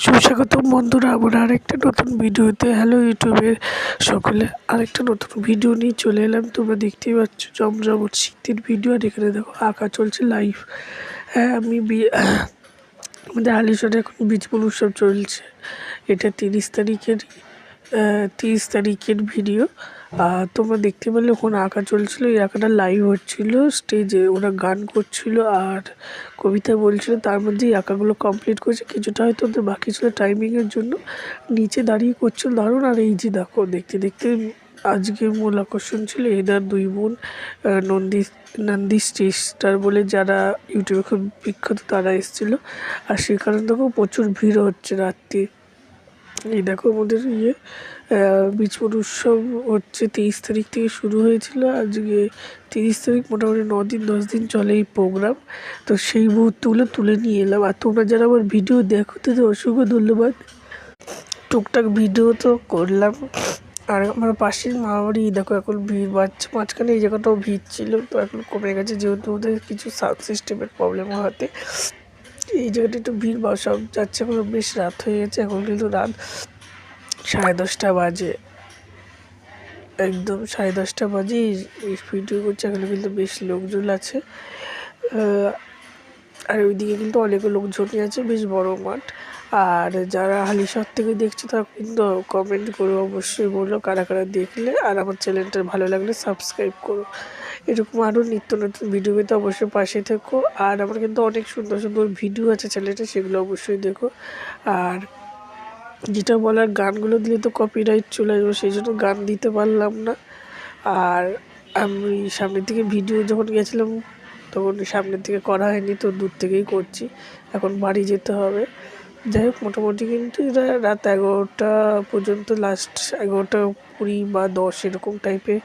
সুস্বাগতম বন্ধুরা আমার আরেকটা নতুন ভিডিওতে। হ্যালো ইউটিউবের সকলে, আরেকটা নতুন ভিডিও নিয়ে চলে এলাম। তোমরা দেখতেই পাচ্ছ জমজমট শীতের ভিডিও। আর এখানে দেখো আঁকা চলছে লাইভ। হ্যাঁ, আমাদের হালিশহরে এখন বীজপুর উৎসব চলছে। এটা 30 তারিখের ভিডিও। আর তোমরা দেখতে পেলে ওখানে আঁকা চলছিল, এই আঁকাটা লাইভ হচ্ছিল স্টেজে। ওরা গান করছিল আর কবিতা বলছিল, তার মধ্যেই আঁকাগুলো কমপ্লিট করেছে। কিছুটা হয়তো ওদের বাকি ছিল টাইমিংয়ের জন্য, নিচে দাঁড়িয়ে করছিল দারুণ। আর এই যে দেখো, দেখতে দেখতে আজকে মূল আকর্ষণ ছিল এনার দুই বোন, নন্দী স্টার বলে যারা ইউটিউবে খুব বিখ্যাত, তারা এসেছিলো। আর সে কারণে দেখো প্রচুর ভিড় হচ্ছে রাত্রি। এই দেখো আমাদের বীজপুর উৎসব হচ্ছে 23 তারিখ থেকে শুরু হয়েছিল। আজকে 30 তারিখ, মোটামুটি 9 দিন 10 দিন চলে এই প্রোগ্রাম। তো সেই মুহূর্তগুলো তুলে নিয়ে এলাম। আর তোমরা যারা আমার ভিডিও দেখো তাদের অসংখ্য ধন্যবাদ। টুকটাক ভিডিও তো করলাম। আর আমার পাশের মামাবাড়ি দেখো এখন ভিড় বাড়ছে, মাঝখানে এই জায়গাটাও ভিড় ছিল, তো এখন কমে গেছে যেহেতু ওদের কিছু সাউন্ড সিস্টেমের প্রবলেম হওয়াতে এই জায়গাটা একটু ভিড় বা সব যাচ্ছে। এখন বেশ রাত হয়ে গেছে, এখন কিন্তু রাত 10:30 বাজে, একদম 10:30 বাজে এই ভিডিও করছে। এখানে কিন্তু বেশ লোকজন আছে। আর ওইদিকে কিন্তু অনেক লোকজনই আছে, বেশ বড় মাঠ। আর যারা হালিশহর থেকে দেখছে তারা কিন্তু কমেন্ট করো, অবশ্যই বলো কারা কারা দেখলে। আর আমার চ্যানেলটা ভালো লাগলে সাবস্ক্রাইব করো। এরকম আরও নিত্য নতুন ভিডিও পেতে অবশ্যই পাশে থেকো। আর আমার কিন্তু অনেক সুন্দর সুন্দর ভিডিও আছে চ্যানেলটা, সেগুলো অবশ্যই দেখো। আর যেটা বলার, গানগুলো দিলে তো কপিরাইট চলে যাবে, সেই জন্য গান দিতে পারলাম না। আর আমি সামনের দিকে ভিডিও যখন গেছিলাম তখন সামনের থেকে করা হয়নি, তো দূর থেকেই করছি। এখন বাড়ি যেতে হবে। যাই হোক, মোটামুটি কিন্তু এরা রাত 11টা পর্যন্ত, লাস্ট 11টা 20 বা 10 এরকম টাইপের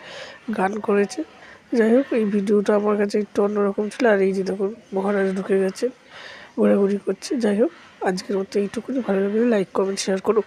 গান করেছে। যাই হোক, এই ভিডিওটা আমার কাছে একটু অন্যরকম ছিল। আর এই যে দেখুন মহারাজ ঢুকে গেছে, ঘোরাঘুরি করছে। যাই হোক, আজকের মতো এইটুকুনি। ভালো লাগলে লাইক কমেন্ট শেয়ার করো।